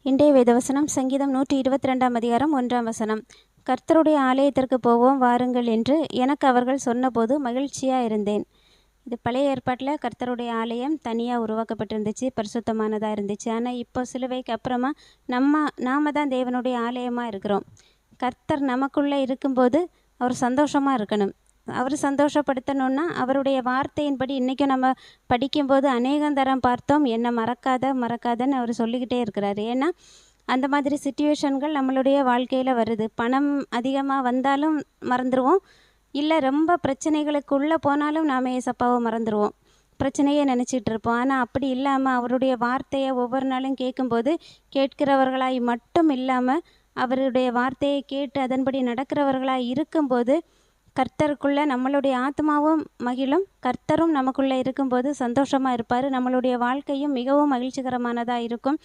இன்றைய வேதவசனம் சங்கீதம் 122 அதிகாரம் 1 கர்த்தருடைய ஆலயத்திற்கு போவோம் வாருங்கள் என்று எனக்கு அவர்கள் சொன்னபோது மகிழ்ச்சியாக இருந்தேன். இது பழைய ஏற்பாட்டில் கர்த்தருடைய ஆலயம் தனியாக உருவாக்கப்பட்டிருந்துச்சு, பரிசுத்தமானதாக இருந்துச்சு. ஆனால் இப்போ சிலுவைக்கு அப்புறமா நாம தான் தேவனுடைய ஆலயமாக இருக்கிறோம். கர்த்தர் நமக்குள்ளே இருக்கும்போது அவர் சந்தோஷமாக இருக்கணும். அவர் சந்தோஷப்படுத்தணுன்னா அவருடைய வார்த்தையின்படி இன்றைக்கும் நம்ம படிக்கும்போது அநேகந்தரம் பார்த்தோம், என்னை மறக்காதன்னு அவர் சொல்லிக்கிட்டே இருக்கிறாரு. ஏன்னா அந்த மாதிரி சிச்சுவேஷன்கள் நம்மளுடைய வாழ்க்கையில் வருது. பணம் அதிகமாக வந்தாலும் மறந்துடுவோம், இல்லை ரொம்ப பிரச்சனைகளுக்குள்ளே போனாலும் நாம் ஏசப்பாவை மறந்துடுவோம், பிரச்சனையே நினச்சிட்டு இருப்போம். ஆனால் அப்படி இல்லாமல் அவருடைய வார்த்தையை ஒவ்வொரு நாளும் கேட்கும்போது கேட்கிறவர்களாய் மட்டும் இல்லாமல் அவருடைய வார்த்தையை கேட்டு அதன்படி நடக்கிறவர்களாய் இருக்கும்போது கர்த்தருக்குள்ளே நம்மளுடைய ஆத்மாவும் மகிழும், கர்த்தரும் நமக்குள்ளே இருக்கும்போது சந்தோஷமாக இருப்பார். நம்மளுடைய வாழ்க்கையும் மிகவும் மகிழ்ச்சிகரமானதாக இருக்கும்.